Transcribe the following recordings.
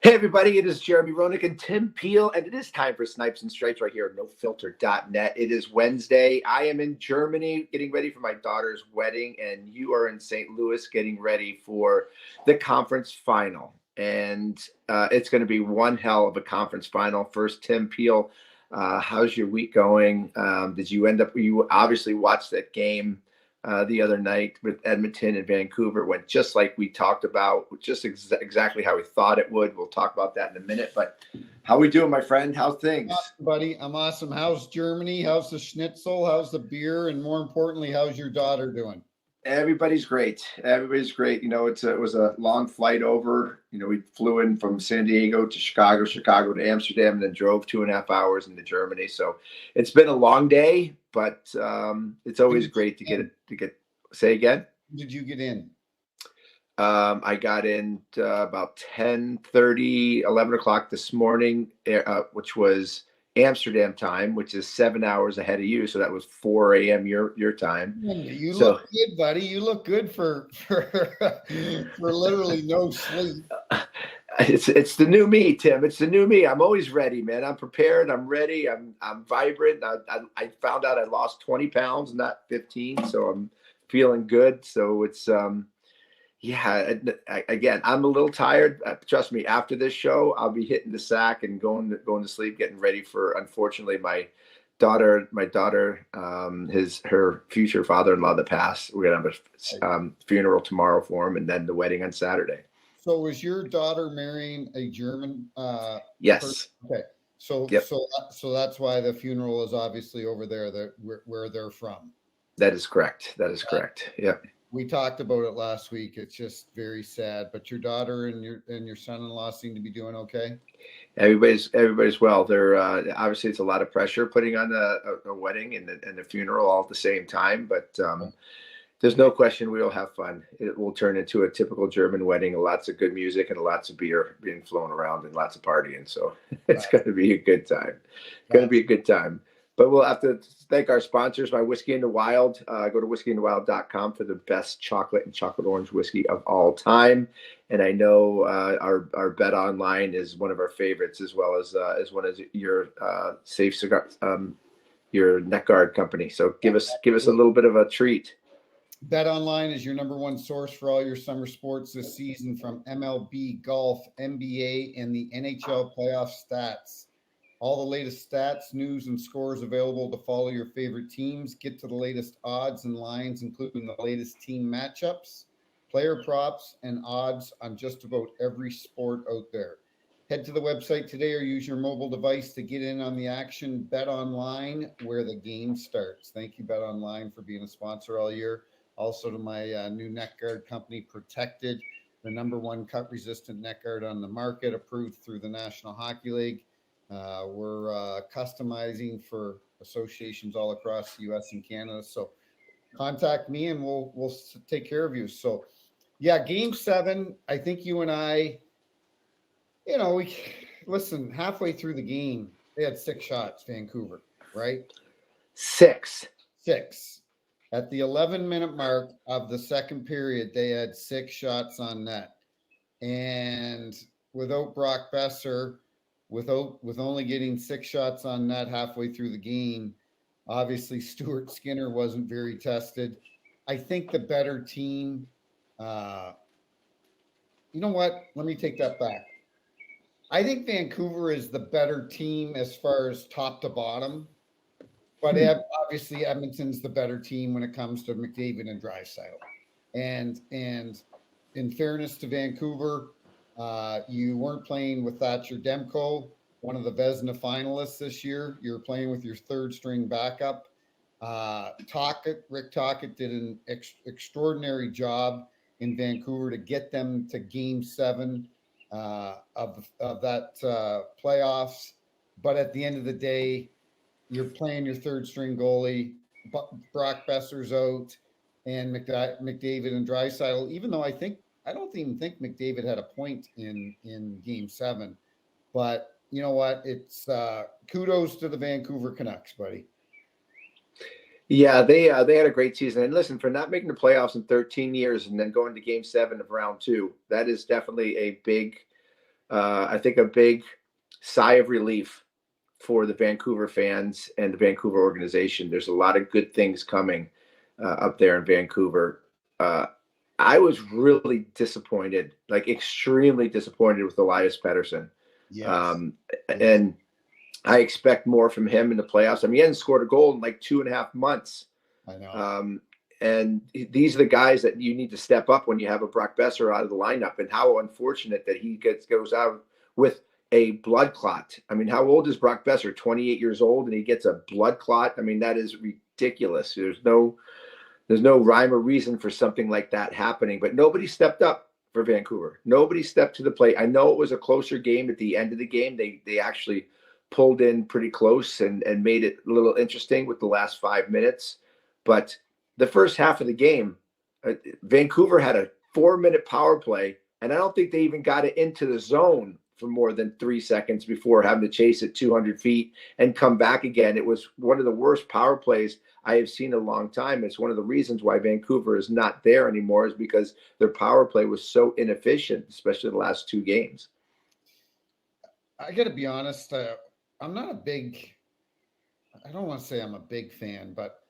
Hey everybody, it is Jeremy ROENICK and Tim Peel, and it is time for Snipes and Stripes right here at nofilter.net. It is Wednesday. I am in Germany getting ready for my daughter's wedding, and you are in St. Louis getting ready for the conference final. And it's going to be one hell of a conference final. First, Tim Peel, how's your week going? You obviously watched that game the other night with Edmonton and Vancouver. Went just like we talked about, just exactly how we thought it would. We'll talk about that in a minute. But how we doing, my friend? How's things? Awesome, buddy. I'm awesome. How's Germany? How's the schnitzel? How's the beer? And more importantly, how's your daughter doing? Everybody's great. Everybody's great. You know, it was a long flight over. You know, we flew in from San Diego to Chicago to Amsterdam, and then drove 2.5 hours into Germany. So it's been a long day, but it's always great to get. Say again. Did you get in? I got in about 10:30, 11 o'clock this morning, which was Amsterdam time, which is 7 hours ahead of you. So that was 4 a.m. your time. You look good, buddy. You look good for literally no sleep. It's the new me, Tim. It's the new me. I'm always ready, man. I'm prepared. I'm ready. I'm vibrant. I found out I lost 20 pounds, not 15. So I'm feeling good. So it's again, I'm a little tired. Trust me, after this show, I'll be hitting the sack and going to sleep, getting ready for, unfortunately, my daughter, her future father-in-law that passed. We're gonna have a funeral tomorrow for him, and then the wedding on Saturday. So was your daughter marrying a German? Yes. Person? Okay. So yep. So that's why the funeral is obviously over there, where they're from. That is correct. Yeah. We talked about it last week. It's just very sad. But your daughter and your son-in-law seem to be doing okay. Everybody's well. They're obviously it's a lot of pressure putting on a wedding and a funeral all at the same time. But there's no question we will have fun. It will turn into a typical German wedding. Lots of good music and lots of beer being flown around and lots of partying. So it's going to be a good time. Going to be a good time. But we'll have to thank our sponsors, my Whiskey in the Wild. Go to whiskeyinthewild.com for the best chocolate and chocolate orange whiskey of all time. And I know our Bet Online is one of our favorites, as well as one of your safe cigar, your neck guard company. So give us a little bit of a treat. Bet Online is your number one source for all your summer sports this season, from MLB, golf, NBA, and the NHL playoff stats. All the latest stats, news, and scores available to follow your favorite teams. Get to the latest odds and lines, including the latest team matchups, player props, and odds on just about every sport out there. Head to the website today or use your mobile device to get in on the action. Bet Online, where the game starts. Thank you, Bet Online, for being a sponsor all year. Also to my new neck guard company, Protected, the number one cut-resistant neck guard on the market, approved through the National Hockey League. We're customizing for associations all across the U.S. and Canada. So contact me and we'll take care of you. So yeah, Game 7, I think you and I, we listen, halfway through the game, they had 6 shots, Vancouver, right? 6. At the 11-minute mark of the second period, they had 6 shots on net. And without Brock Besser, with only getting 6 shots on net halfway through the game, obviously Stuart Skinner wasn't very tested. I think the better team, you know what? Let me take that back. I think Vancouver is the better team as far as top to bottom, but obviously Edmonton's the better team when it comes to McDavid and Draisaitl. And in fairness to Vancouver, you weren't playing with Thatcher Demko, one of the Vezina finalists this year. You're playing with your third string backup. Rick Tocchet did an extraordinary job in Vancouver to get them to Game 7 of that playoffs. But at the end of the day, you're playing your third string goalie. Brock Besser's out, and McDavid and Draisaitl, even though I don't even think McDavid had a point in Game 7. But you know what? It's kudos to the Vancouver Canucks, buddy. Yeah, they had a great season. And listen, for not making the playoffs in 13 years and then going to Game 7 of round 2, that is definitely a big I think a big sigh of relief for the Vancouver fans and the Vancouver organization. There's a lot of good things coming up there in Vancouver. I was really disappointed, like extremely disappointed with Elias Pettersson. Yes. And I expect more from him in the playoffs. I mean, he hasn't scored a goal in like 2.5 months. I know. And these are the guys that you need to step up when you have a Brock Besser out of the lineup. And how unfortunate that he goes out with a blood clot. I mean, how old is Brock Besser? 28 years old, and he gets a blood clot. I mean, that is ridiculous. There's no rhyme or reason for something like that happening. But nobody stepped up for Vancouver. Nobody stepped to the plate. I know it was a closer game at the end of the game. They actually pulled in pretty close and made it a little interesting with the last 5 minutes. But the first half of the game, Vancouver had a 4-minute power play, and I don't think they even got it into the zone for more than 3 seconds before having to chase it 200 feet and come back again. It was one of the worst power plays I have seen in a long time. It's one of the reasons why Vancouver is not there anymore, is because their power play was so inefficient, especially the last 2 games. I got to be honest. I'm not a big, I don't want to say I'm a big fan, but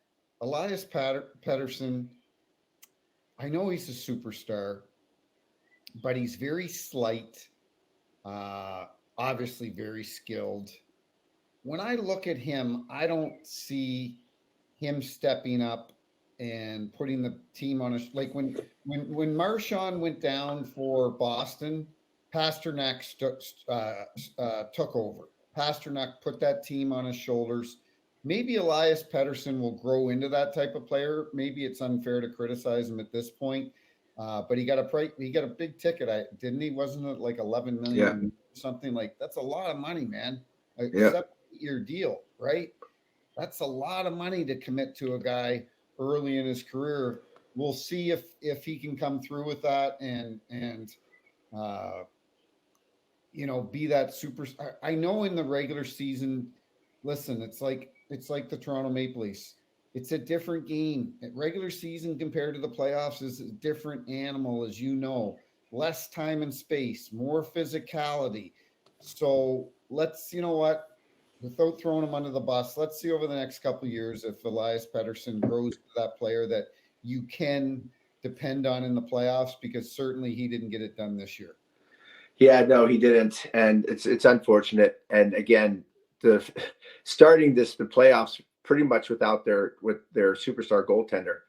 Elias Pettersson, I know he's a superstar, but he's very slight, obviously very skilled. When I look at him, I don't see him stepping up and putting the team on like when Marchand went down for Boston, Pasternak took over. Pasternak put that team on his shoulders. Maybe Elias Pettersson will grow into that type of player. Maybe it's unfair to criticize him at this point, but he got a big ticket, didn't he? Wasn't it like 11 million, something like that's a lot of money, man. A 7-year deal, right? That's a lot of money to commit to a guy early in his career. We'll see if he can come through with that and be that super. I know in the regular season, listen, it's like the Toronto Maple Leafs. It's a different game. At regular season compared to the playoffs is a different animal, as you know. Less time and space, more physicality. So let's, without throwing him under the bus, let's see over the next couple of years if Elias Pettersson grows to that player that you can depend on in the playoffs, because certainly he didn't get it done this year. Yeah, no, he didn't, and it's unfortunate. And again, starting the playoffs pretty much without their superstar goaltender.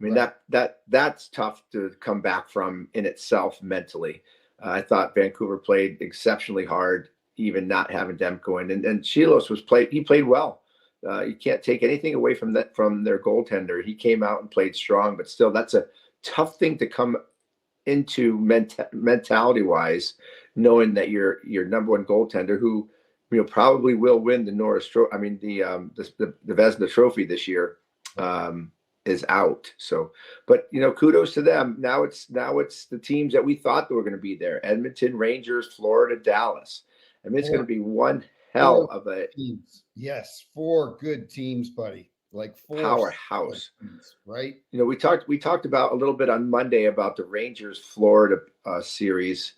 I mean, that's tough to come back from in itself mentally. I thought Vancouver played exceptionally hard, even not having Demko in. And Chilos he played well. You can't take anything away from their goaltender. He came out and played strong, but still, that's a tough thing to come into mentality wise, knowing that your number one goaltender, who probably will win the the Vezina Trophy this year, is out. So, but kudos to them. Now it's the teams that we thought that were going to be there: Edmonton, Rangers, Florida, Dallas. I mean, it's going to be one hell of a teams. Yes, 4 good teams, buddy. Like 4 powerhouse, teams, right? We talked about a little bit on Monday about the Rangers Florida series,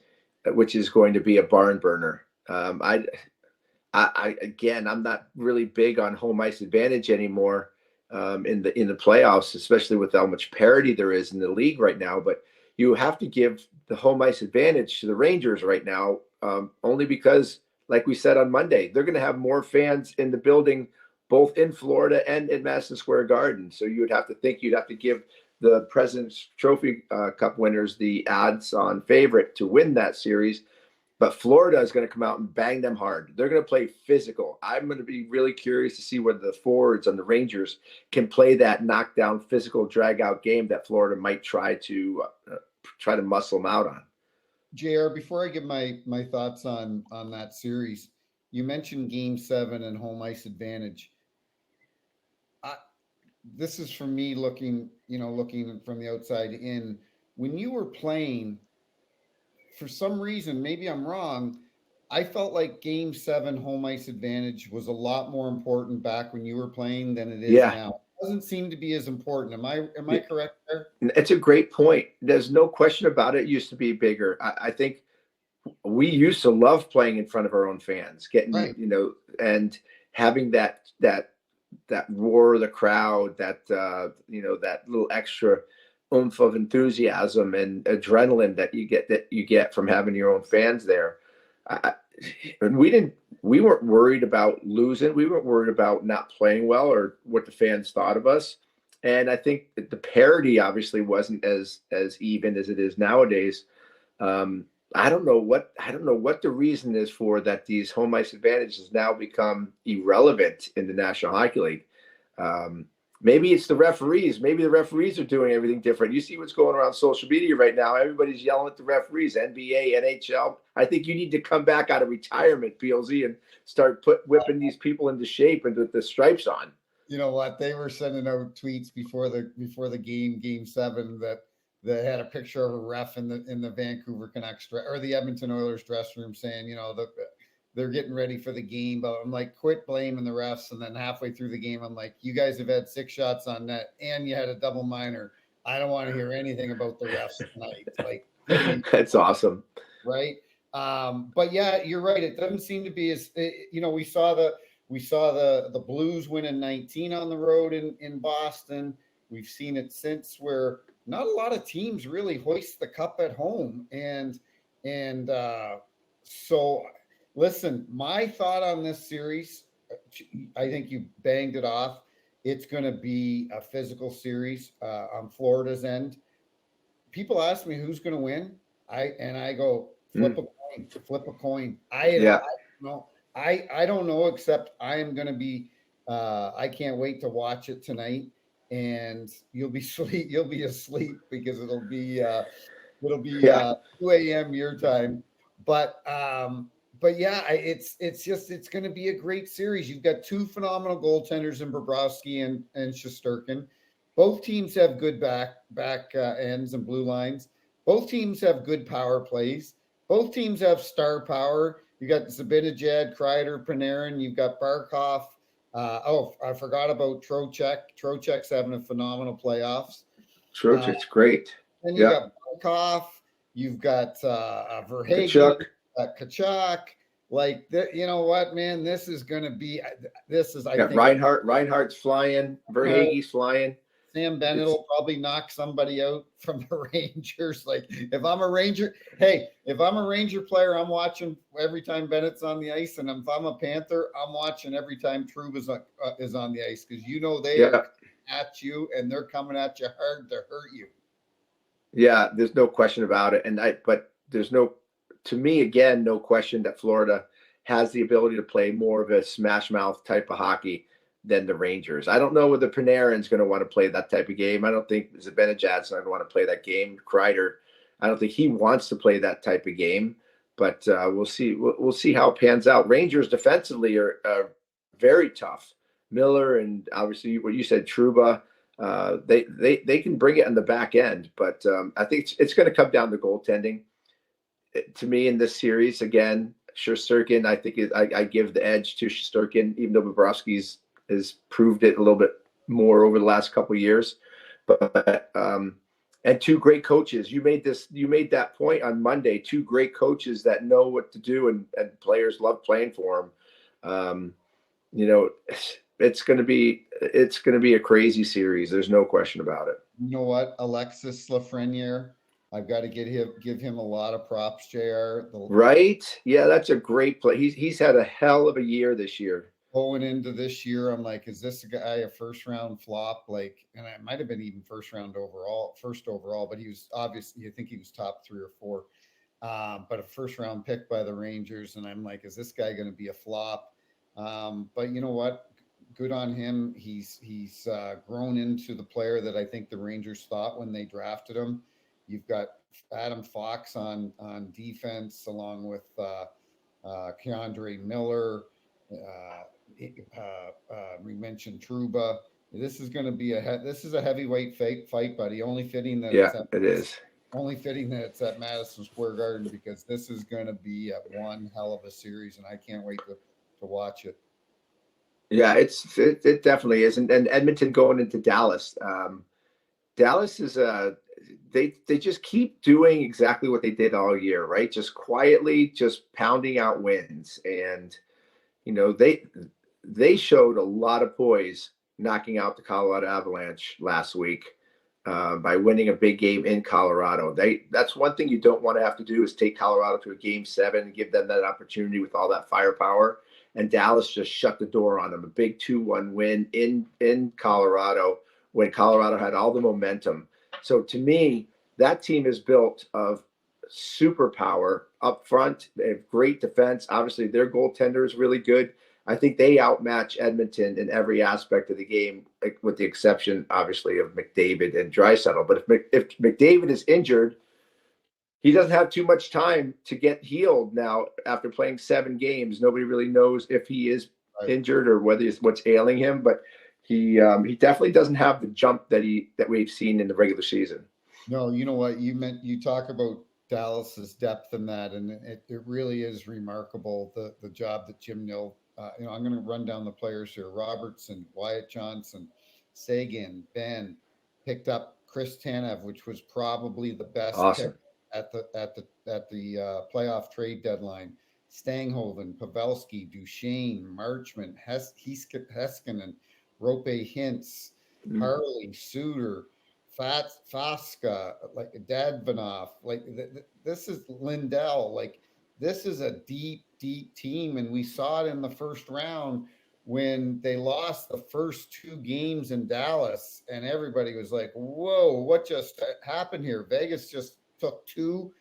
which is going to be a barn burner. I'm not really big on home ice advantage anymore in the playoffs, especially with how much parity there is in the league right now. But you have to give the home ice advantage to the Rangers right now, only because, like we said on Monday, they're going to have more fans in the building, both in Florida and in Madison Square Garden. So you'd have to give the President's Trophy Cup winners the odds-on favorite to win that series. But Florida is going to come out and bang them hard. They're going to play physical. I'm going to be really curious to see whether the forwards on the Rangers can play that knockdown, physical, drag-out game that Florida might try to muscle them out on. JR, before I give my thoughts on that series, you mentioned Game 7 and home ice advantage. This is from me looking from the outside in. When you were playing, for some reason, maybe I'm wrong, I felt like Game 7 home ice advantage was a lot more important back when you were playing than it is now. It doesn't seem to be as important. Am I correct there? It's a great point. There's no question about it. It used to be bigger. I think we used to love playing in front of our own fans, getting, Right. and having that roar of the crowd, that that little extra oomph of enthusiasm and adrenaline that you get from having your own fans there. And we weren't worried about losing. We weren't worried about not playing well or what the fans thought of us. And I think that the parity obviously wasn't as even as it is nowadays. I don't know what the reason is for that. These home ice advantages now become irrelevant in the National Hockey League. Maybe it's the referees. Maybe the referees are doing everything different. You see what's going around social media right now. Everybody's yelling at the referees, NBA, NHL. I think you need to come back out of retirement, PLZ, and start whipping these people into shape and with the stripes on. You know what? They were sending out tweets before the game 7, that they had a picture of a ref in the Vancouver Canucks or the Edmonton Oilers dressing room saying, they're getting ready for the game. But I'm like, quit blaming the refs. And then halfway through the game, I'm like, you guys have had 6 shots on net and you had a double minor. I don't want to hear anything about the refs tonight. Like, that's awesome. Right. But yeah, you're right. It doesn't seem to be as, we saw the Blues win in 19 on the road in Boston. We've seen it since, where not a lot of teams really hoist the cup at home. And so listen, my thought on this series, I think you banged it off. It's going to be a physical series on Florida's end. People ask me who's going to win. I go, flip a coin. I don't know, except I am going to be, I can't wait to watch it tonight. And you'll be asleep because it'll be 2 a.m. your time. But yeah, it's going to be a great series. You've got 2 phenomenal goaltenders in Bobrovsky and Shesterkin. Both teams have good back ends and blue lines. Both teams have good power plays. Both teams have star power. You got Zibanejad, Kreider, Panarin. You've got Barkov. I forgot about Trocheck. Trocheck's having a phenomenal playoffs. Trocheck's great. Then you got Barkov. You've got Verhaeghe, Kachuk. Like, you know what, man? This is going to be. I think Reinhardt's flying. Verhaeghe's flying. Sam Bennett will probably knock somebody out from the Rangers. Like, if I'm a Ranger player, I'm watching every time Bennett's on the ice. And if I'm a Panther, I'm watching every time Trouba is on the ice, because they are at you and they're coming at you hard to hurt you. Yeah, there's no question about it. But there's no question that Florida has the ability to play more of a smash mouth type of hockey than the Rangers. I don't know whether Panarin's going to want to play that type of game. I don't think Zibanejad's going to want to play that game. Kreider, I don't think he wants to play that type of game. But we'll see. We'll see how it pans out. Rangers defensively are very tough. Miller and obviously what you said, Trouba, they can bring it on the back end. But I think it's going to come down to goaltending. To me, in this series, again, Shesterkin, I think I give the edge to Shesterkin, even though Bobrovsky's has proved it a little bit more over the last couple of years. But and 2 great coaches. You made that point on Monday. 2 great coaches that know what to do, and players love playing for them. It's going to be a crazy series. There's no question about it. You know what, Alexis Lafreniere, I've got to give him a lot of props, JR. Right? Yeah, that's a great play. He's had a hell of a year this year. Going into this year, I'm like, is this guy a first round flop? Like, and it might have been even first overall, but he was obviously, I think he was top 3 or 4. But a first round pick by the Rangers. And I'm like, is this guy going to be a flop? But you know what? Good on him. He's grown into the player that I think the Rangers thought when they drafted him. You've got Adam Fox on defense, along with Keandre Miller. We mentioned Trouba. This is going to be a heavyweight fight, buddy. Only fitting that it's at Madison Square Garden, because this is going to be one hell of a series, and I can't wait to watch it. Yeah, it definitely is, and Edmonton going into Dallas. Dallas is they just keep doing exactly what they did all year, right? Just quietly, just pounding out wins. And they showed a lot of poise knocking out the Colorado Avalanche last week by winning a big game in Colorado. That's one thing you don't want to have to do is take Colorado to a game 7 and give them that opportunity with all that firepower. And Dallas just shut the door on them. A big 2-1 win in Colorado when Colorado had all the momentum. So to me, that team is built of superpower up front. They have great defense. Obviously, their goaltender is really good. I think they outmatch Edmonton in every aspect of the game, with the exception, obviously, of McDavid and Draisaitl. But if McDavid is injured, he doesn't have too much time to get healed now after playing 7 games. Nobody really knows if he is injured or whether it's what's ailing him. But he definitely doesn't have the jump that we've seen in the regular season. No, you know what you talk about Dallas's depth in that, and it really is remarkable the job that Jim Nill. I'm going to run down the players here: Robertson, Wyatt Johnson, Seguin, Ben. Picked up Chris Tanev, which was probably the best Awesome. pick at the playoff trade deadline. Stanghoven, Pavelski, Duchesne, Marchment, Heiskanen, Rope Hintz, Harley, Suter, Fasca, like Dadvanov, like this is Lindell. Like this is a deep team, and we saw it in the first round when they lost the first 2 games in Dallas, and everybody was like, "Whoa, what just happened here?" Vegas just took 2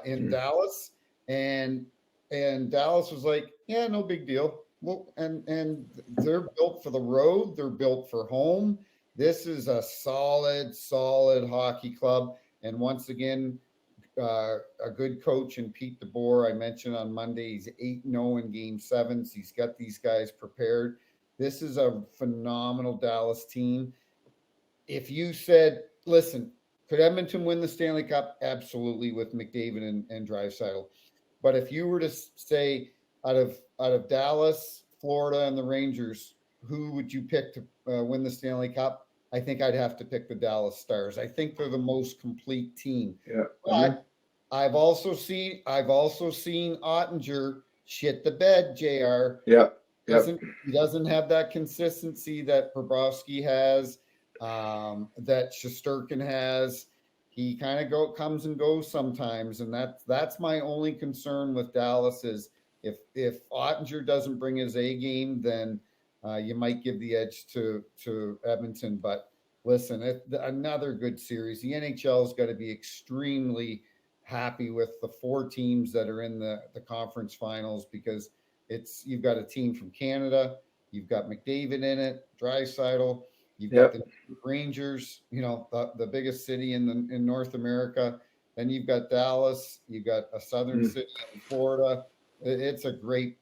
in Dallas, and Dallas was like, "Yeah, no big deal." Well, and they're built for the road. They're built for home. This is a solid hockey club. And once again, a good coach in Pete DeBoer. I mentioned on Monday, he's 8-0 in game 7s. He's got these guys prepared. This is a phenomenal Dallas team. If you said, listen, could Edmonton win the Stanley Cup? Absolutely, with McDavid and Draisaitl. But if you were to say out of Dallas, Florida, and the Rangers, who would you pick to win the Stanley Cup? I think I'd have to pick the Dallas Stars. I think they're the most complete team. Yeah. But I've also seen Ottinger shit the bed, JR. Yeah. He doesn't have that consistency that Bobrovsky has, that Shesterkin has. He kind of comes and goes sometimes, and that's my only concern with Dallas is if Ottinger doesn't bring his A game, then you might give the edge to Edmonton. But listen, another good series. The NHL's got to be extremely happy with the 4 teams that are in the conference finals, because you've got a team from Canada, you've got McDavid in it, Draisaitl, you've got the Rangers, the biggest city in North America. Then you've got Dallas, you've got a southern city in Florida. It's great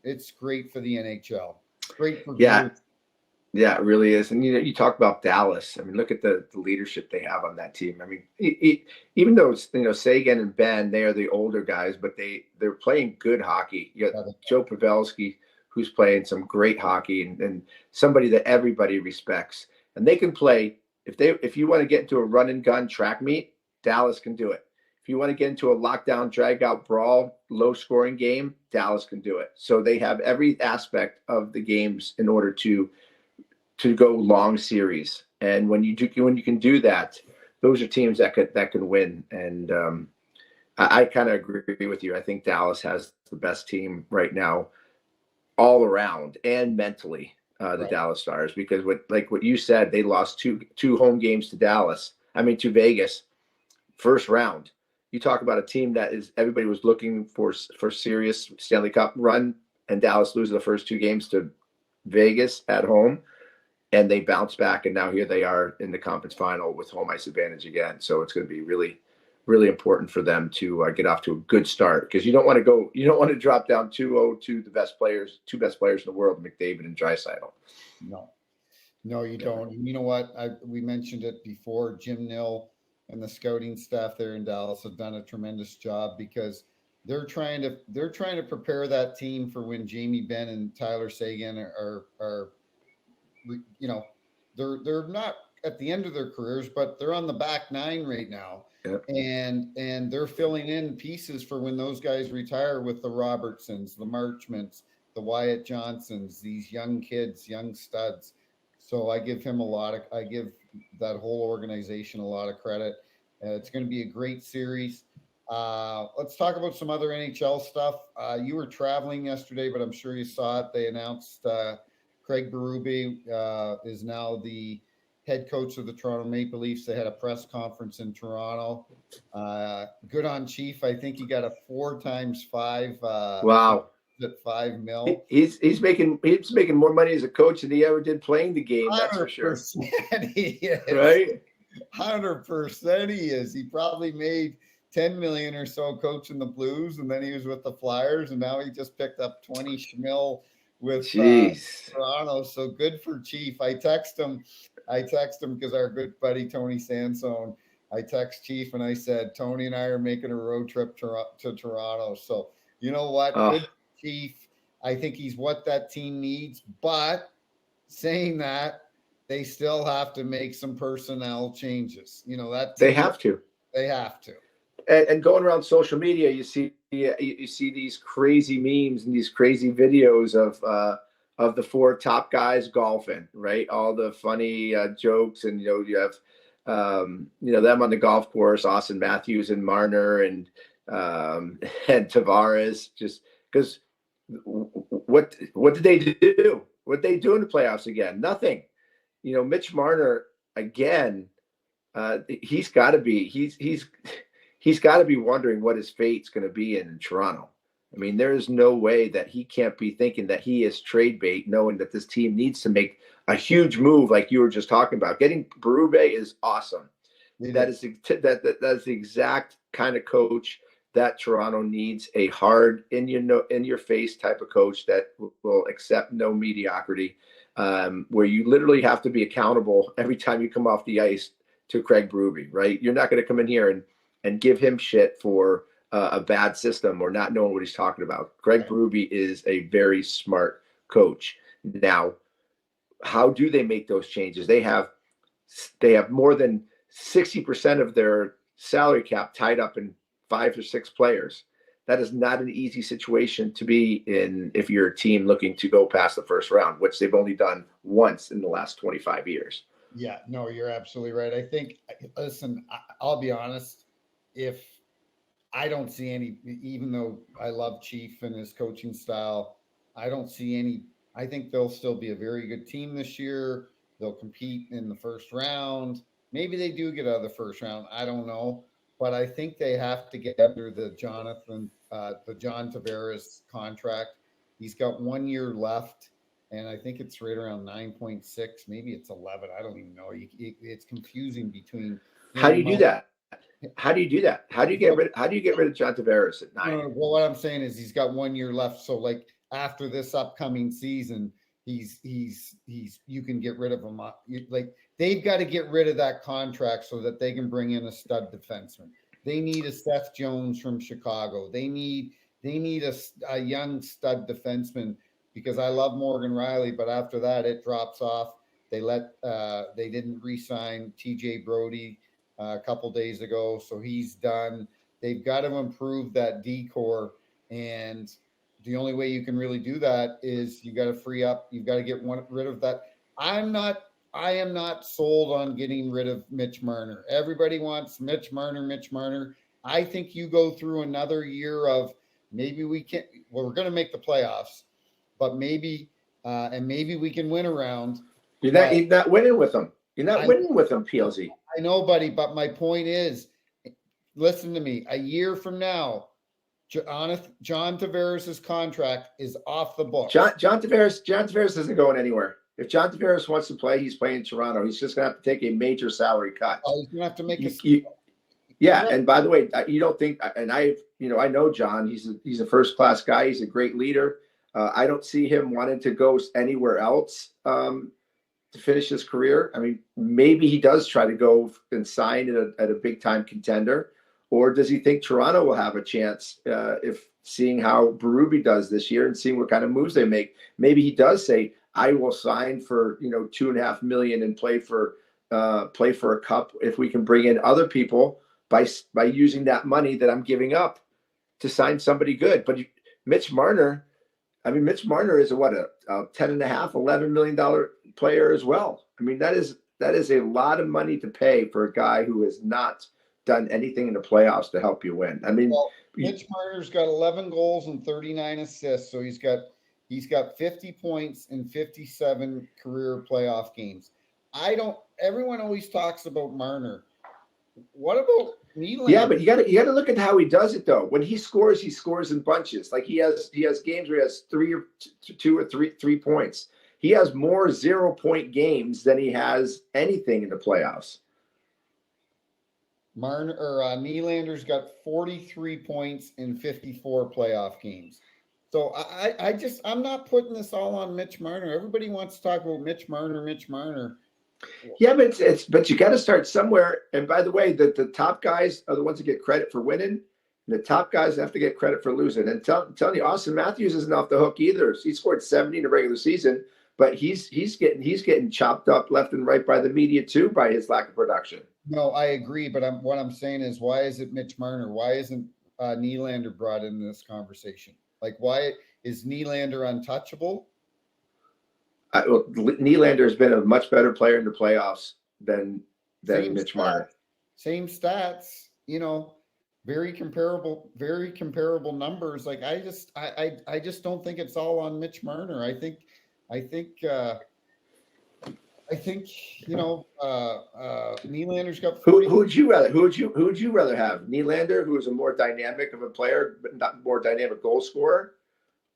for the NHL. Great for viewers. Yeah, it really is. And you talk about Dallas. I mean, look at the leadership they have on that team. I mean, even though Seguin and Ben, they are the older guys, but they're playing good hockey. You got Joe Pavelski, who's playing some great hockey, and somebody that everybody respects. And they can play if you want to get into a run and gun track meet, Dallas can do it. If you want to get into a lockdown, drag out brawl, low scoring game, Dallas can do it. So they have every aspect of the games in order to go long series. And when you can do that, those are teams that can win. And I kind of agree with you. I think Dallas has the best team right now, all around and mentally. The Dallas Stars, because what you said, they lost two home games to Vegas, first round. You talk about a team that everybody was looking for serious Stanley Cup run, and Dallas loses the first 2 games to Vegas at home, and they bounce back, and now here they are in the conference final with home ice advantage again. So it's going to be really, really important for them to get off to a good start, because you don't want to drop down 2-0 to the two best players in the world, McDavid and Draisaitl. No, you don't. And you know what? We mentioned it before. Jim Nill and the scouting staff there in Dallas have done a tremendous job, because they're trying to prepare that team for when Jamie Benn and Tyler Seguin are they're not at the end of their careers, but they're on the back nine right now. Yep. And they're filling in pieces for when those guys retire with the Robertsons, the Marchments, the Wyatt Johnsons, these young kids, young studs. So I give that whole organization a lot of credit. It's going to be a great series. Let's talk about some other NHL stuff. You were traveling yesterday, but I'm sure you saw it. They announced Craig Berube is now the head coach of the Toronto Maple Leafs. They had a press conference in Toronto. Good on Chief. I think he got a 4 times 5. Wow. At $5 million. He's making more money as a coach than he ever did playing the game. That's for sure. He is. Right? 100% he is. He probably made $10 million or so coaching the Blues, and then he was with the Flyers, and now he just picked up 20 schmil with Toronto. So good for Chief. I text him because our good buddy Tony Sansone. I text Chief and I said, Tony and I are making a road trip to Toronto. So you know what? Good Chief. I think he's what that team needs. But saying that, they still have to make some personnel changes. You know that they have to. They have to. And going around social media, you see these crazy memes and these crazy videos of the 4 top guys golfing, right? All the funny jokes, and you have them on the golf course, Austin Matthews and Marner and Tavares, just because what did they do? What did they do in the playoffs again? Nothing. Mitch Marner again. He's got to be wondering what his fate's going to be in Toronto. I mean, there is no way that he can't be thinking that he is trade bait, knowing that this team needs to make a huge move, like you were just talking about. Getting Berube is awesome. That is the exact kind of coach that Toronto needs, a hard, in your face type of coach that will accept no mediocrity, where you literally have to be accountable every time you come off the ice to Craig Berube, right? You're not going to come in here and give him shit for a bad system or not knowing what he's talking about. Craig Berube is a very smart coach. Now, how do they make those changes? They have more than 60% of their salary cap tied up in 5 or 6 players. That is not an easy situation to be in if you're a team looking to go past the first round, which they've only done once in the last 25 years. Yeah, no, you're absolutely right. I think, listen, I'll be honest, if I don't see any, even though I love Chief and his coaching style, I don't see any. I think they'll still be a very good team this year. They'll compete in the first round. Maybe they do get out of the first round. I don't know. But I think they have to get under the John Tavares contract. He's got 1 year left, and I think it's right around 9.6. Maybe it's 11. I don't even know. It's confusing between. How do you do that? How do you do that? How do you get rid of John Tavares at 9? Well, what I'm saying is he's got 1 year left. So like after this upcoming season, he's you can get rid of him. Like they've got to get rid of that contract so that they can bring in a stud defenseman. They need a Seth Jones from Chicago. They need a young stud defenseman, because I love Morgan Riley, but after that it drops off. They didn't re-sign TJ Brody a couple days ago, so he's done. They've got to improve that D-core, and the only way you can really do that is you got to free up. You've got to get rid of that. I am not sold on getting rid of Mitch Marner. Everybody wants Mitch Marner. I think you go through another year of maybe we can. Well, we're going to make the playoffs, but maybe we can win a round. You're not winning with them. You're not winning with them, PLZ. I know, buddy, but my point is, listen to me. A year from now, John Tavares' contract is off the books. John Tavares isn't going anywhere. If John Tavares wants to play, he's playing in Toronto. He's just going to have to take a major salary cut. Oh, he's going to have to make yeah, and by the way, you don't think, and I know John. He's a first-class guy. He's a great leader. I don't see him wanting to go anywhere else to finish his career. I mean, maybe he does try to go and sign at a big-time contender, or does he think Toronto will have a chance if seeing how Berube does this year and seeing what kind of moves they make? Maybe he does say, I will sign for $2.5 million and play for play for a cup if we can bring in other people by using that money that I'm giving up to sign somebody good. But Mitch Marner, I mean, Mitch Marner is a 10 and a half, $11 million player as well. I mean, that is a lot of money to pay for a guy who has not done anything in the playoffs to help you win. I mean, well, Mitch Marner's got 11 goals and 39 assists, so he's got 50 points in 57 career playoff games. Everyone always talks about Marner. What about Nylander? Yeah, but you got to look at how he does it though. When he scores in bunches. Like he has games where he has two or three points. He has more 0-point games than he has anything in the playoffs. Nylander's got 43 points in 54 playoff games. So I'm not putting this all on Mitch Marner. Everybody wants to talk about Mitch Marner. Yeah, but but you got to start somewhere. And by the way, the top guys are the ones that get credit for winning, and the top guys have to get credit for losing. And telling you, Austin Matthews isn't off the hook either. He scored 70 in the regular season, but he's getting chopped up left and right by the media too by his lack of production. No, I agree, but what I'm saying is, why is it Mitch Marner? Why isn't Nylander brought into this conversation? Like, why is Nylander untouchable? Nylander has been a much better player in the playoffs than Mitch Marner. Same stats, very comparable numbers. Like I just don't think it's all on Mitch Marner. I think Nylander's got 40. Who would you rather have? Nylander, who is a more dynamic of a player, but not more dynamic goal scorer,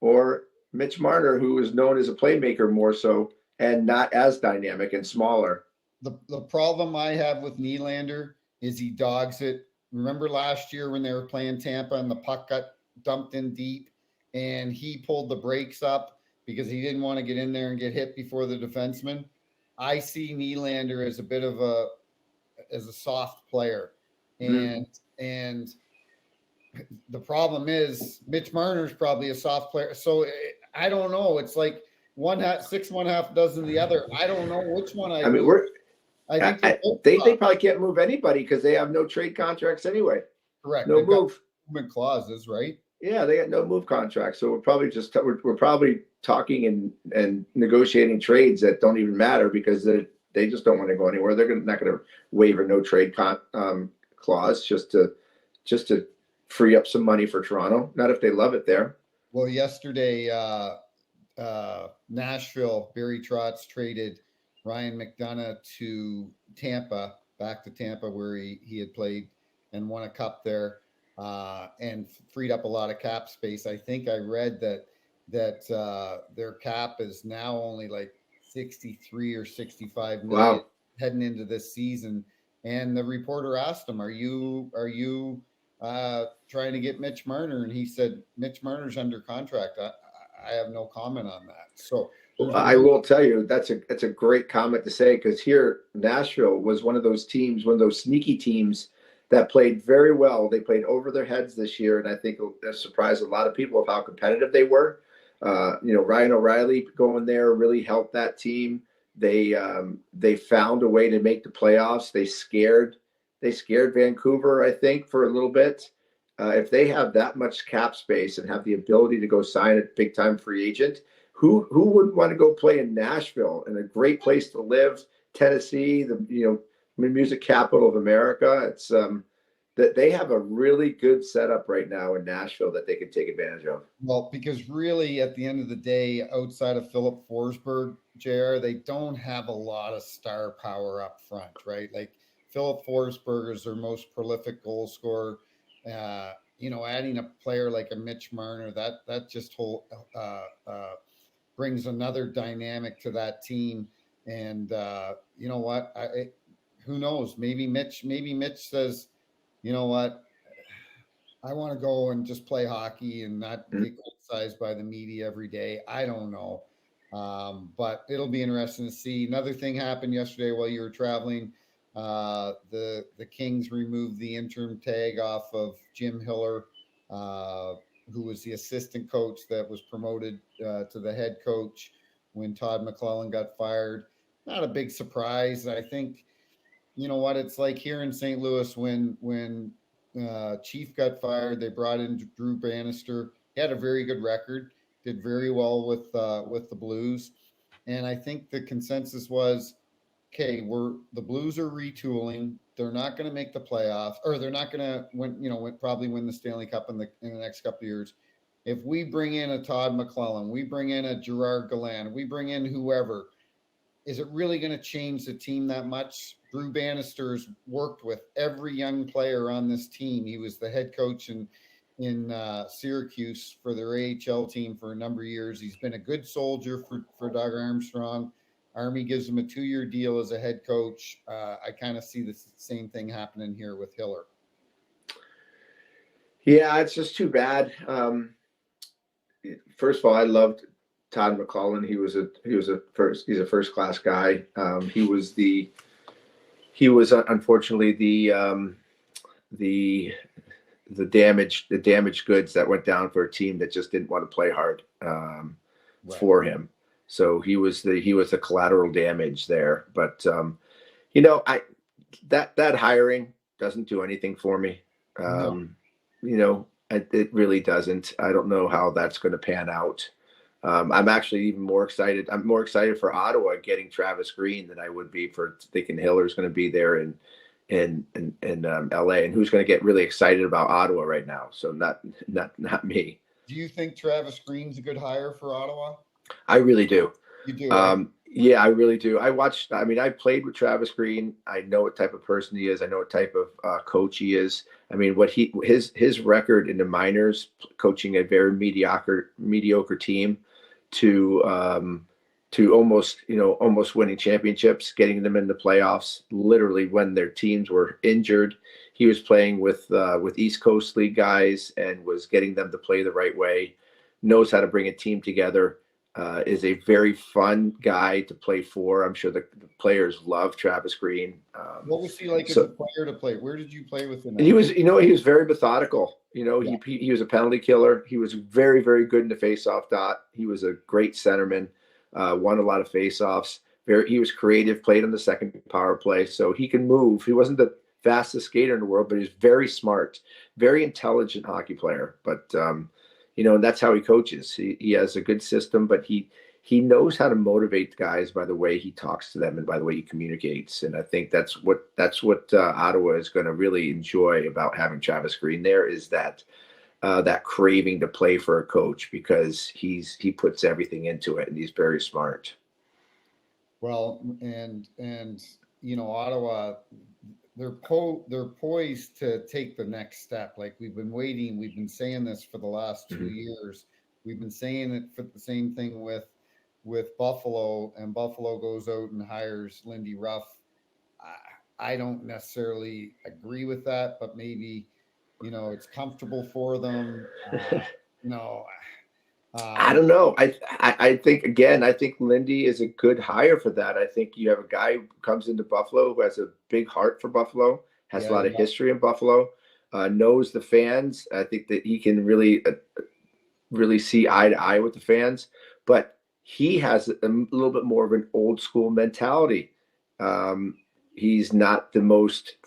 or Mitch Marner, who is known as a playmaker more so and not as dynamic and smaller? The problem I have with Nylander is he dogs it. Remember last year when they were playing Tampa and the puck got dumped in deep and he pulled the brakes up because he didn't want to get in there and get hit before the defenseman? I see Nylander as a bit of a soft player. And the problem is Mitch Marner's probably a soft player. So I don't know. It's like one half dozen the other. I don't know which one I mean, they probably can't move anybody because they have no trade contracts anyway. Correct. No movement clauses, right? Yeah, they got no move contracts. So we're probably talking and negotiating trades that don't even matter because they just don't want to go anywhere. They're not going to waive a no trade clause just to free up some money for Toronto. Not if they love it there. Well, yesterday, Nashville, Barry Trotz traded Ryan McDonough to Tampa, back to Tampa where he had played and won a cup there, and freed up a lot of cap space. I think I read that their cap is now only like 63 or 65 million heading into this season. And the reporter asked him, "Are you trying to get Mitch Marner?" And he said, "Mitch Marner's under contract. I have no comment on that." So I will tell you that's a great comment to say, because here Nashville was one of those teams, one of those sneaky teams that played very well. They played over their heads this year, and I think that surprised a lot of people of how competitive they were. Ryan O'Reilly going there really helped that team. They found a way to make the playoffs. They scared Vancouver, I think, for a little bit. If they have that much cap space and have the ability to go sign a big time free agent, who wouldn't want to go play in Nashville, and a great place to live, Tennessee, the music capital of America. It's that they have a really good setup right now in Nashville that they can take advantage of. Well, because really at the end of the day, outside of Philip Forsberg, JR, they don't have a lot of star power up front, right? Like Philip Forsberg is their most prolific goal scorer. Adding a player like a Mitch Marner, that just brings another dynamic to that team. And you know what? Who knows? Maybe Mitch says, "You know what? I want to go and just play hockey and not get criticized by the media every day." I don't know. But it'll be interesting to see. Another thing happened yesterday while you were traveling. The Kings removed the interim tag off of Jim Hiller, who was the assistant coach that was promoted to the head coach when Todd McClellan got fired. Not a big surprise. I think you know what? It's like here in St. Louis when Chief got fired, they brought in Drew Bannister. He had a very good record, did very well with the Blues, and I think the consensus was, okay, the Blues are retooling. They're not going to make the playoffs, or they're not going to probably win the Stanley Cup in the next couple of years. If we bring in a Todd McClellan, we bring in a Gerard Gallant, we bring in whoever, is it really going to change the team that much? Drew Bannister's worked with every young player on this team. He was the head coach in Syracuse for their AHL team for a number of years. He's been a good soldier for Doug Armstrong. Army gives him a 2-year deal as a head coach. I kind of see the same thing happening here with Hiller. Yeah, it's just too bad. First of all, I loved Todd McClellan. He's a first class guy. He was unfortunately the damaged goods that went down for a team that just didn't want to play hard for him. So he was the collateral damage there. But that hiring doesn't do anything for me. It really doesn't. I don't know how that's going to pan out. I'm actually even more excited. I'm more excited for Ottawa getting Travis Green than I would be for thinking Hiller's going to be there in LA. And who's going to get really excited about Ottawa right now? So not me. Do you think Travis Green's a good hire for Ottawa? I really do. You do. Right? Yeah, I really do. I played with Travis Green. I know what type of person he is. I know what type of coach he is. I mean, his record in the minors, coaching a very mediocre team to almost winning championships, getting them in the playoffs, literally when their teams were injured. He was playing with East Coast League guys and was getting them to play the right way, knows how to bring a team together. Is a very fun guy to play for. I'm sure the players love Travis Green. What was he like as a player to play? Where did you play with him? He was very methodical. He was a penalty killer. He was very, very good in the faceoff dot. He was a great centerman. Won a lot of faceoffs. He was creative. Played on the second power play, so he can move. He wasn't the fastest skater in the world, but he's very smart, very intelligent hockey player. But and that's how he coaches. He has a good system, but he knows how to motivate guys by the way he talks to them and by the way he communicates. And I think that's what Ottawa is going to really enjoy about having Travis Green there, is that craving to play for a coach, because he puts everything into it and he's very smart. Well, and Ottawa, they're poised to take the next step. Like we've been waiting. We've been saying this for the last 2 years. We've been saying it for the same thing with Buffalo, and Buffalo goes out and hires Lindy Ruff. I don't necessarily agree with that, but maybe, it's comfortable for them. I don't know. I think Lindy is a good hire for that. I think you have a guy who comes into Buffalo who has a big heart for Buffalo, has a lot of history in Buffalo, knows the fans. I think that he can really see eye to eye with the fans, but he has a little bit more of an old school mentality. He's not the most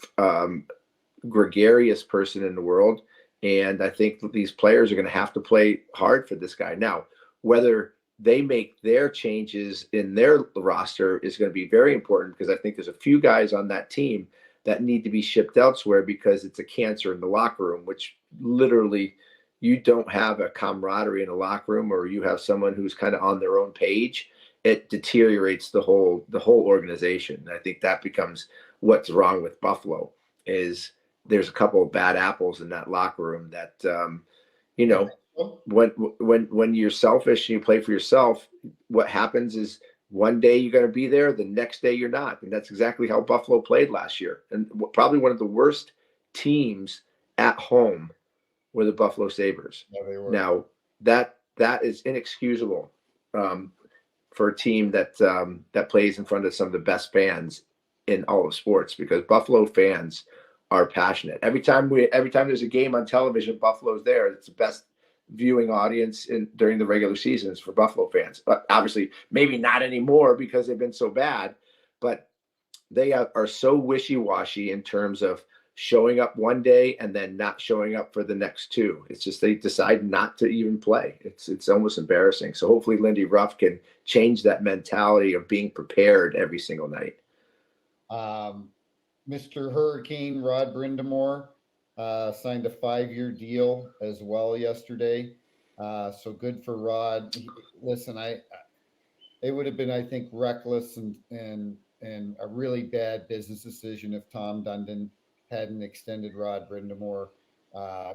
gregarious person in the world. And I think that these players are going to have to play hard for this guy. Now, whether they make their changes in their roster is going to be very important, because I think there's a few guys on that team that need to be shipped elsewhere because it's a cancer in the locker room, which literally you don't have a camaraderie in the locker room, or you have someone who's kind of on their own page. It deteriorates the whole organization. And I think that becomes what's wrong with Buffalo, is there's a couple of bad apples in that locker room that, when you're selfish and you play for yourself, what happens is one day you're going to be there, the next day you're not. And that's exactly how Buffalo played last year. And probably one of the worst teams at home were the Buffalo Sabres. Yeah, they were. Now, that is inexcusable for a team that plays in front of some of the best fans in all of sports, because Buffalo fans are passionate. Every time there's a game on television, Buffalo's there. It's the best viewing audience during the regular seasons for Buffalo fans. But obviously, maybe not anymore because they've been so bad. But they are so wishy-washy in terms of showing up one day and then not showing up for the next two. It's just they decide not to even play. It's almost embarrassing. So hopefully Lindy Ruff can change that mentality of being prepared every single night. Mr. Hurricane Rod Brindamore signed a 5-year deal as well yesterday. So good for Rod. Listen, it would have been, I think, reckless and a really bad business decision if Tom Dundon hadn't extended Rod Brindamore.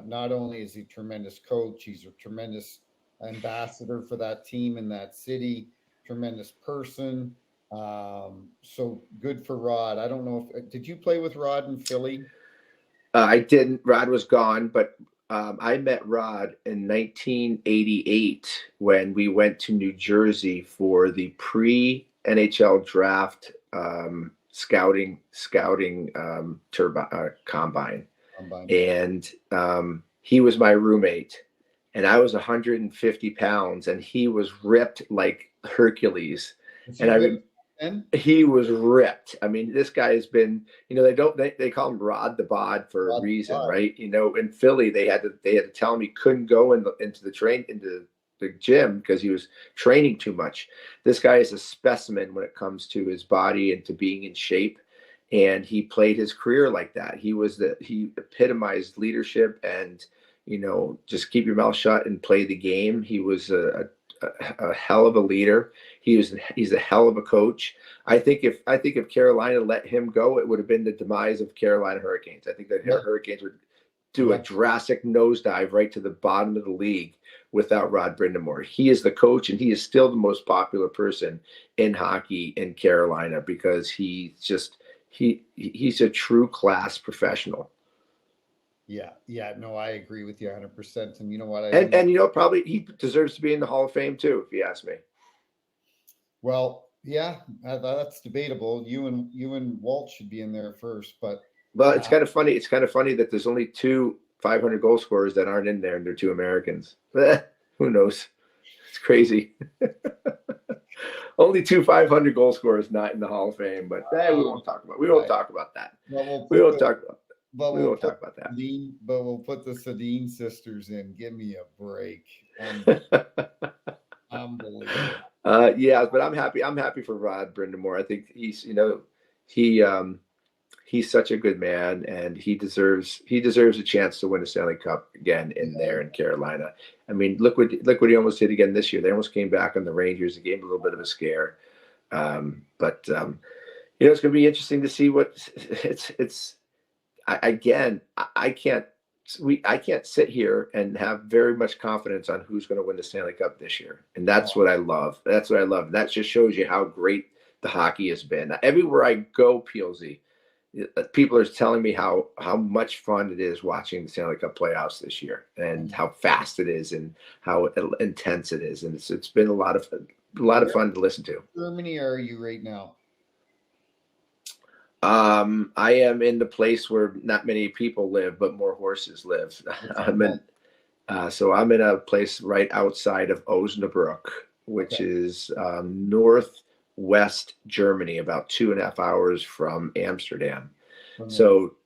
Not only is he a tremendous coach, he's a tremendous ambassador for that team in that city, tremendous person. So good for Rod. I don't know if did you play with Rod in Philly? I didn't. Rod was gone, but I met Rod in 1988 when we went to New Jersey for the pre-NHL draft scouting combine. And he was my roommate, and I was 150 pounds, and he was ripped like Hercules. And he was ripped. I mean, this guy has been, they call him Rod the Bod for a reason, right? In Philly, they had to tell him he couldn't go into the gym because he was training too much. This guy is a specimen when it comes to his body and to being in shape. And he played his career like that. He epitomized leadership and, just keep your mouth shut and play the game. He was a hell of a leader. He's a hell of a coach. I think if Carolina let him go, it would have been the demise of Carolina Hurricanes. I think that Hurricanes would do a drastic nosedive right to the bottom of the league without Rod Brindamore. He is the coach, and he is still the most popular person in hockey in Carolina because he's a true class professional. Yeah. No, I agree with you 100%. And you know what? Probably he deserves to be in the Hall of Fame too, if you ask me. Well, yeah, that's debatable. You and Walt should be in there first, but it's kind of funny. It's kind of funny that there's only 2 500 goal scorers that aren't in there, and they're 2 Americans. Who knows? It's crazy. Only 2 500 goal scorers not in the Hall of Fame, but we won't talk about. We won't talk about that. We won't talk about. But we won't talk about that. But we'll put the Sedin sisters in. Give me a break. Unbelievable. Yeah, but I'm happy. I'm happy for Rod Brindamore. I think he's such a good man, and he deserves a chance to win a Stanley Cup again in Carolina. I mean, look what he almost did again this year. They almost came back on the Rangers. It gave him a little bit of a scare, but it's going to be interesting to see what it's. I can't sit here and have very much confidence on who's going to win the Stanley Cup this year. And that's what I love. That's what I love. That just shows you how great the hockey has been. Everywhere I go, PLZ, people are telling me how much fun it is watching the Stanley Cup playoffs this year, and how fast it is and how intense it is. And it's been a lot of fun to listen to. Germany are you right now? I am in the place where not many people live, but more horses live. I'm in a place right outside of Osnabrück, which is northwest Germany, about 2.5 hours from Amsterdam. So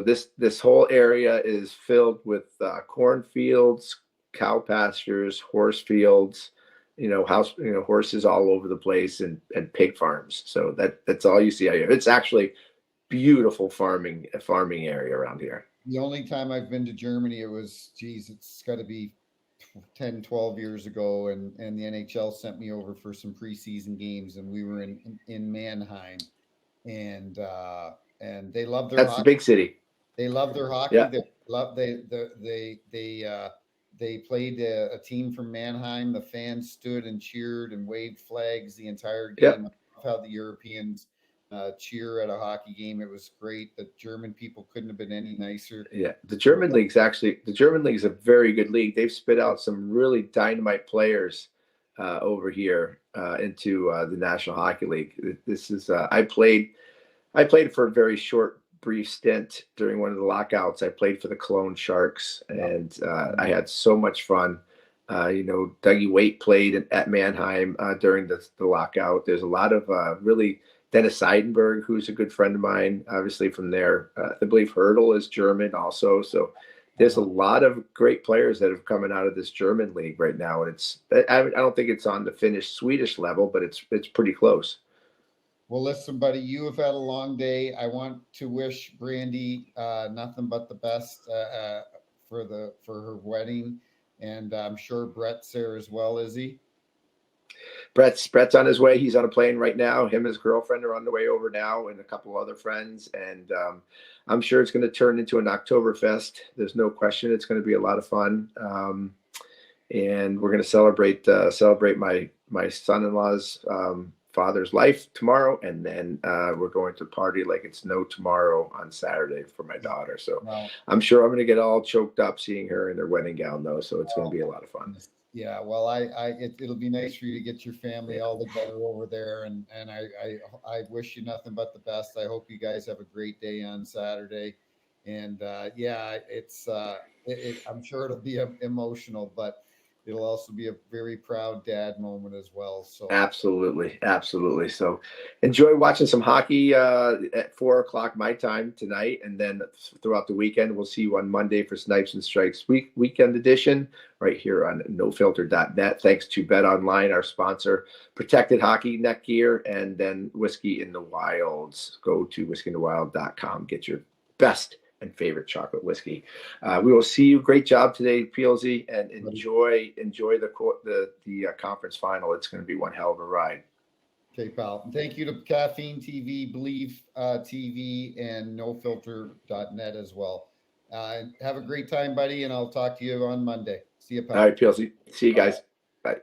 this whole area is filled with cornfields, cow pastures, horse fields. Horses all over the place and pig farms. So that's all you see out here. It's actually beautiful farming area around here. The only time I've been to Germany, it's got to be 10, 12 years ago. And the NHL sent me over for some preseason games, and we were in Mannheim, and they love their hockey. That's the big city. They love their hockey. Yeah. They played a team from Mannheim. The fans stood and cheered and waved flags the entire game. Yep. I love how the Europeans cheer at a hockey game. It was great. The German people couldn't have been any nicer. Yeah, the German league's a very good league. They've spit out some really dynamite players over here into the National Hockey League. This is I played for a very short brief stint during one of the lockouts. I played for the Cologne Sharks, and I had so much fun. Dougie Waite played at Mannheim during the lockout. There's a lot of really Dennis Seidenberg, who's a good friend of mine, obviously from there. I believe Hurdle is German also. So there's a lot of great players that have coming out of this German league right now, and I don't think it's on the Finnish Swedish level, but it's pretty close. Well, listen, buddy, you have had a long day. I want to wish Brandy nothing but the best for her wedding, and I'm sure Brett's there as well. Is he? Brett's on his way. He's on a plane right now. Him and his girlfriend are on the way over now, and a couple of other friends. And I'm sure it's going to turn into an Oktoberfest. There's no question. It's going to be a lot of fun. And we're going to celebrate my son-in-law's father's life tomorrow, and then we're going to party like it's no tomorrow on Saturday for my daughter. So Wow. I'm sure I'm going to get all choked up seeing her in her wedding gown, though. So it's going to be a lot of fun. Yeah, well, it'll be nice for you to get your family all together over there, and I wish you nothing but the best. I hope you guys have a great day on Saturday, and yeah, I'm sure it'll be emotional, but it'll also be a very proud dad moment as well. So absolutely. So enjoy watching some hockey at 4:00 my time tonight, and then throughout the weekend we'll see you on Monday for Snipes and Strikes weekend edition right here on nofilter.net. Thanks to Bet Online, our sponsor, Protected Hockey Neck Gear, and then Whiskey in the Wilds. Go to whiskeyinthewild.com. Get your best and favorite chocolate whiskey. We will see you. Great job today, PLZ, and enjoy the conference final. It's going to be one hell of a ride. Okay, pal. And thank you to Caffeine TV, Believe TV, and nofilter.net as well. Have a great time, buddy, and I'll talk to you on Monday. See you, pal. All right, PLZ. See you guys. Bye.